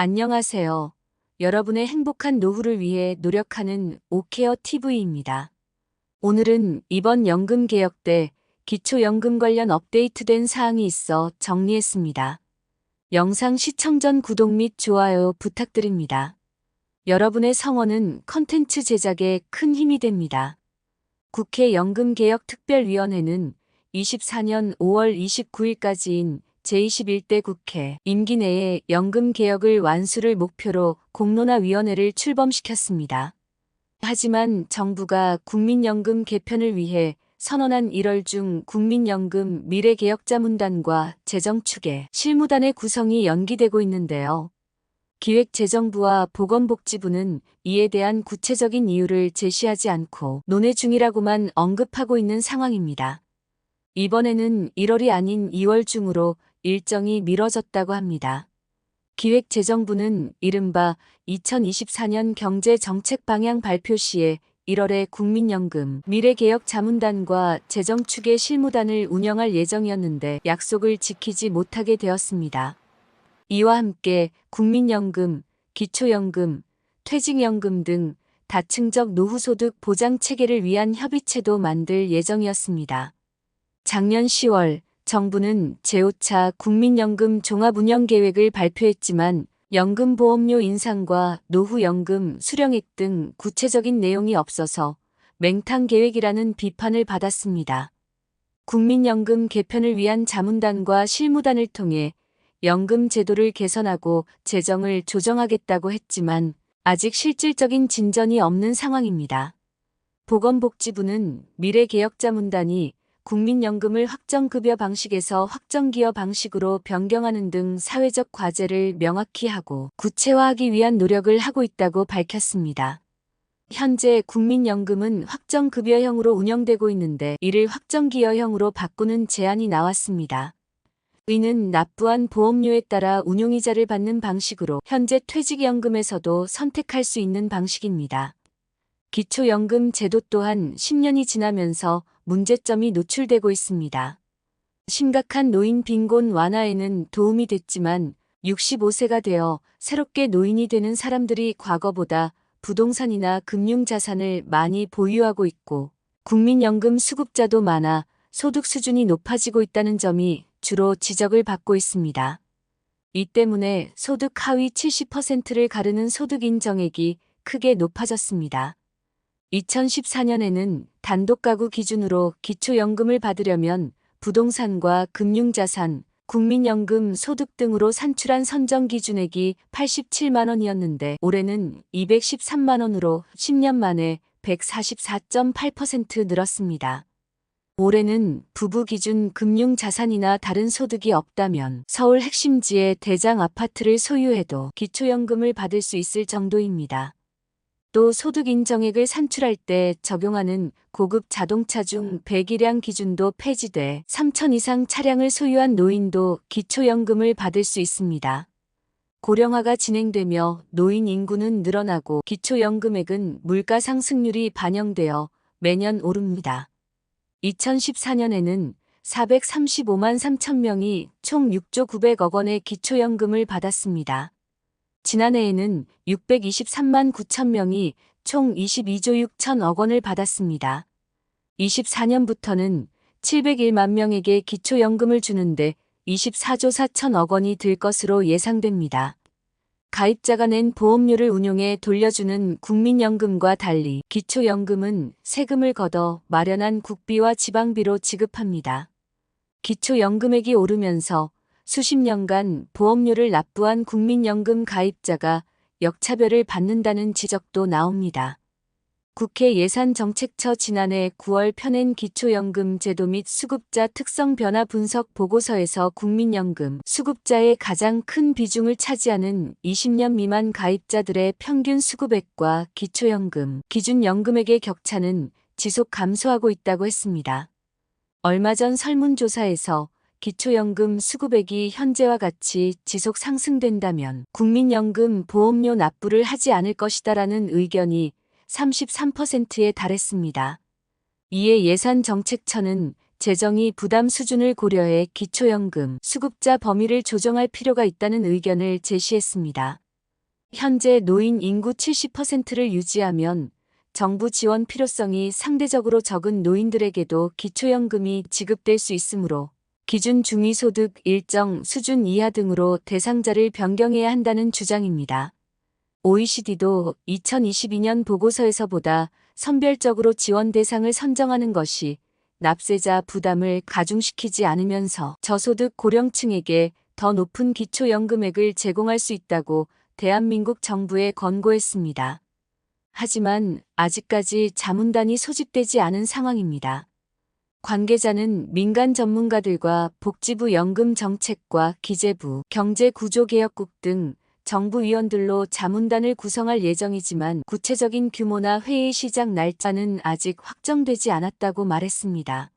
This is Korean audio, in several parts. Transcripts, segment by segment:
안녕하세요. 여러분의 행복한 노후를 위해 노력하는 오케어 TV입니다. 오늘은 이번 연금 개혁 때 기초연금 관련 업데이트된 사항이 있어 정리했습니다. 영상 시청 전 구독 및 좋아요 부탁드립니다. 여러분의 성원은 컨텐츠 제작에 큰 힘이 됩니다. 국회 연금개혁특별위원회는 24년 5월 29일까지인 제21대 국회 임기 내에 연금개혁을 완수를 목표로 공론화위원회를 출범시켰습니다. 하지만 정부가 국민연금 개편을 위해 선언한 1월 중 국민연금 미래개혁자문단과 재정축의 실무단의 구성이 연기되고 있는데요. 기획재정부와 보건복지부는 이에 대한 구체적인 이유를 제시하지 않고 논의 중이라고만 언급하고 있는 상황입니다. 이번에는 1월이 아닌 2월 중으로 일정이 미뤄졌다고 합니다. 기획재정부는 이른바 2024년 경제정책 방향 발표 시에 1월에 국민연금 미래개혁자문단과 재정축의 실무단을 운영할 예정이었는데 약속을 지키지 못하게 되었습니다. 이와 함께 국민연금, 기초연금, 퇴직연금 등 다층적 노후소득 보장체계를 위한 협의체도 만들 예정이었습니다. 작년 10월 정부는 제5차 국민연금 종합운영계획을 발표했지만 연금보험료 인상과 노후연금 수령액 등 구체적인 내용이 없어서 맹탕 계획이라는 비판을 받았습니다. 국민연금 개편을 위한 자문단과 실무단을 통해 연금 제도를 개선하고 재정을 조정하겠다고 했지만 아직 실질적인 진전이 없는 상황입니다. 보건복지부는 미래개혁자문단이 국민연금을 확정급여 방식에서 확정기여 방식으로 변경하는 등 사회적 과제를 명확히 하고 구체화하기 위한 노력을 하고 있다고 밝혔습니다. 현재 국민연금은 확정급여형으로 운영되고 있는데 이를 확정기여형으로 바꾸는 제안이 나왔습니다. 이는 납부한 보험료에 따라 운용이자를 받는 방식으로 현재 퇴직연금에서도 선택할 수 있는 방식입니다. 기초연금 제도 또한 10년이 지나면서 문제점이 노출되고 있습니다. 심각한 노인 빈곤 완화에는 도움이 됐지만 65세가 되어 새롭게 노인이 되는 사람들이 과거보다 부동산이나 금융자산을 많이 보유하고 있고 국민연금 수급자도 많아 소득 수준이 높아지고 있다는 점이 주로 지적을 받고 있습니다. 이 때문에 소득 하위 70%를 가르는 소득 인정액이 크게 높아졌습니다. 2014년에는 단독가구 기준으로 기초연금을 받으려면 부동산과 금융자산, 국민연금 소득 등으로 산출한 선정 기준액이 87만 원이었는데 올해는 213만 원으로 10년 만에 144.8% 늘었습니다. 올해는 부부 기준 금융자산이나 다른 소득이 없다면 서울 핵심지의 대장 아파트를 소유해도 기초연금을 받을 수 있을 정도입니다. 또 소득 인정액을 산출할 때 적용하는 고급 자동차 중 배기량 기준도 폐지돼 3천 이상 차량을 소유한 노인도 기초연금을 받을 수 있습니다. 고령화가 진행되며 노인 인구는 늘어나고 기초연금액은 물가 상승률이 반영되어 매년 오릅니다. 2014년에는 435만 3천 명이 총 6조 900억 원의 기초연금을 받았습니다. 지난해에는 623만 9천 명이 총 22조 6천억 원을 받았습니다. 24년부터는 701만 명에게 기초연금을 주는데 24조 4천억 원이 들 것으로 예상됩니다. 가입자가 낸 보험료를 운용해 돌려주는 국민연금과 달리 기초연금은 세금을 걷어 마련한 국비와 지방비로 지급합니다. 기초연금액이 오르면서 수십 년간 보험료를 납부한 국민연금 가입자가 역차별을 받는다는 지적도 나옵니다. 국회 예산정책처 지난해 9월 펴낸 기초연금 제도 및 수급자 특성 변화 분석 보고서에서 국민연금 수급자의 가장 큰 비중을 차지하는 20년 미만 가입자들의 평균 수급액과 기초연금 기준연금액의 격차는 지속 감소하고 있다고 했습니다. 얼마 전 설문조사에서 기초연금 수급액이 현재와 같이 지속 상승된다면 국민연금 보험료 납부를 하지 않을 것이다라는 의견이 33%에 달했습니다. 이에 예산정책처는 재정이 부담 수준을 고려해 기초연금 수급자 범위를 조정할 필요가 있다는 의견을 제시했습니다. 현재 노인 인구 70%를 유지하면 정부 지원 필요성이 상대적으로 적은 노인들에게도 기초연금이 지급될 수 있으므로 기준 중위소득 일정 수준 이하 등으로 대상자를 변경해야 한다는 주장입니다. OECD도 2022년 보고서에서보다 선별적으로 지원 대상을 선정하는 것이 납세자 부담을 가중시키지 않으면서 저소득 고령층에게 더 높은 기초연금액을 제공할 수 있다고 대한민국 정부에 권고했습니다. 하지만 아직까지 자문단이 소집되지 않은 상황입니다. 관계자는 민간 전문가들과 복지부 연금정책과 기재부, 경제구조개혁국 등 정부 위원들로 자문단을 구성할 예정이지만 구체적인 규모나 회의 시작 날짜는 아직 확정되지 않았다고 말했습니다.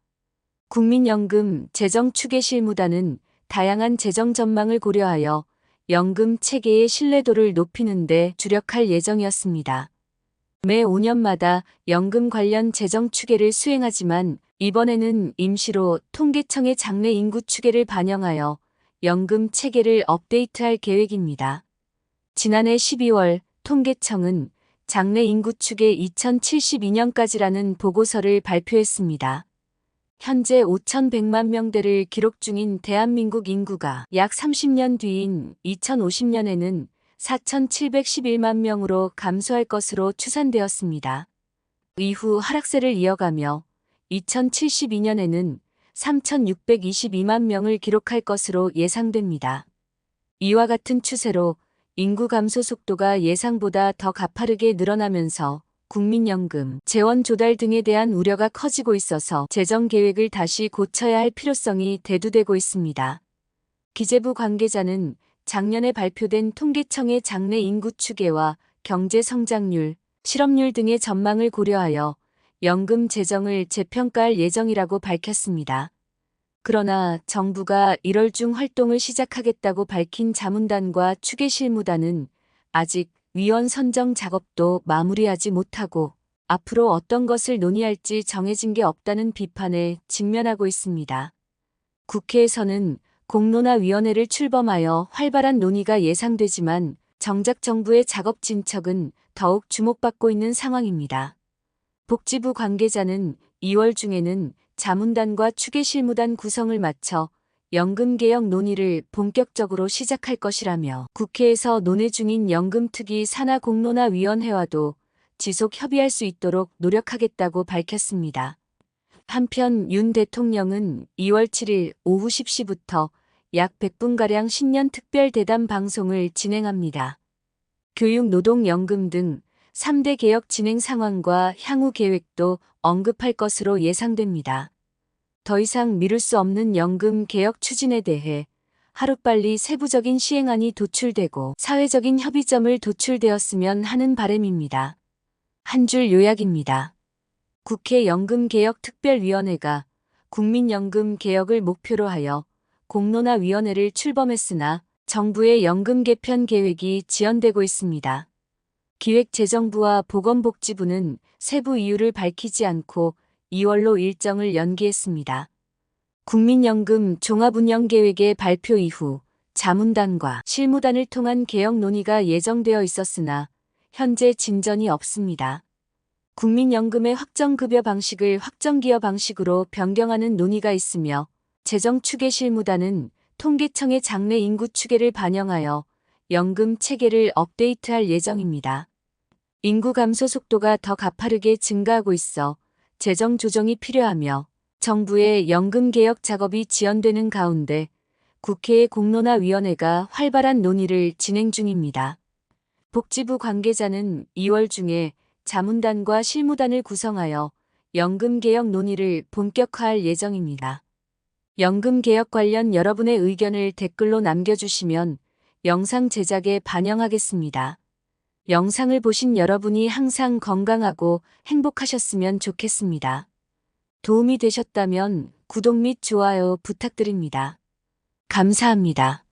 국민연금 재정추계실무단은 다양한 재정 전망을 고려하여 연금 체계의 신뢰도를 높이는 데 주력할 예정이었습니다. 매 5년마다 연금 관련 재정 추계를 수행하지만 이번에는 임시로 통계청의 장래 인구 추계를 반영하여 연금 체계를 업데이트할 계획입니다. 지난해 12월 통계청은 장래 인구 추계 2072년까지라는 보고서를 발표했습니다. 현재 5,100만 명대를 기록 중인 대한민국 인구가 약 30년 뒤인 2050년에는 4,711만 명으로 감소할 것으로 추산되었습니다. 이후 하락세를 이어가며 2072년에는 3,622만 명을 기록할 것으로 예상됩니다. 이와 같은 추세로 인구 감소 속도가 예상보다 더 가파르게 늘어나면서 국민연금, 재원 조달 등에 대한 우려가 커지고 있어서 재정 계획을 다시 고쳐야 할 필요성이 대두되고 있습니다. 기재부 관계자는 작년에 발표된 통계청의 장래 인구 추계와 경제 성장률, 실업률 등의 전망을 고려하여 연금 재정을 재평가할 예정이라고 밝혔습니다. 그러나 정부가 1월 중 활동을 시작하겠다고 밝힌 자문단과 추계실무단은 아직 위원 선정 작업도 마무리하지 못하고 앞으로 어떤 것을 논의할지 정해진 게 없다는 비판에 직면하고 있습니다. 국회에서는 공론화위원회를 출범하여 활발한 논의가 예상되지만 정작 정부의 작업 진척은 더욱 주목받고 있는 상황입니다. 복지부 관계자는 2월 중에는 자문단과 추계실무단 구성을 마쳐 연금개혁 논의를 본격적으로 시작할 것이라며 국회에서 논의 중인 연금특위 산하공론화위원회와도 지속 협의할 수 있도록 노력하겠다고 밝혔습니다. 한편 윤 대통령은 2월 7일 오후 10시부터 약 100분가량 신년 특별 대담 방송을 진행합니다. 교육, 노동, 연금 등 3대 개혁 진행 상황과 향후 계획도 언급할 것으로 예상됩니다. 더 이상 미룰 수 없는 연금 개혁 추진에 대해 하루빨리 세부적인 시행안이 도출되고 사회적인 협의점을 도출되었으면 하는 바람입니다. 한 줄 요약입니다. 국회 연금개혁특별위원회가 국민연금 개혁을 목표로 하여 공론화위원회를 출범했으나 정부의 연금 개편 계획이 지연되고 있습니다. 기획재정부와 보건복지부는 세부 이유를 밝히지 않고 2월로 일정을 연기했습니다. 국민연금 종합운영계획의 발표 이후 자문단과 실무단을 통한 개혁 논의가 예정되어 있었으나 현재 진전이 없습니다. 국민연금의 확정급여 방식을 확정기여 방식으로 변경하는 논의가 있으며 재정추계실무단은 통계청의 장래 인구 추계를 반영하여 연금 체계를 업데이트할 예정입니다. 인구 감소 속도가 더 가파르게 증가하고 있어 재정 조정이 필요하며 정부의 연금 개혁 작업이 지연되는 가운데 국회의 공론화위원회가 활발한 논의를 진행 중입니다. 복지부 관계자는 2월 중에 자문단과 실무단을 구성하여 연금 개혁 논의를 본격화할 예정입니다. 연금 개혁 관련 여러분의 의견을 댓글로 남겨주시면 영상 제작에 반영하겠습니다. 영상을 보신 여러분이 항상 건강하고 행복하셨으면 좋겠습니다. 도움이 되셨다면 구독 및 좋아요 부탁드립니다. 감사합니다.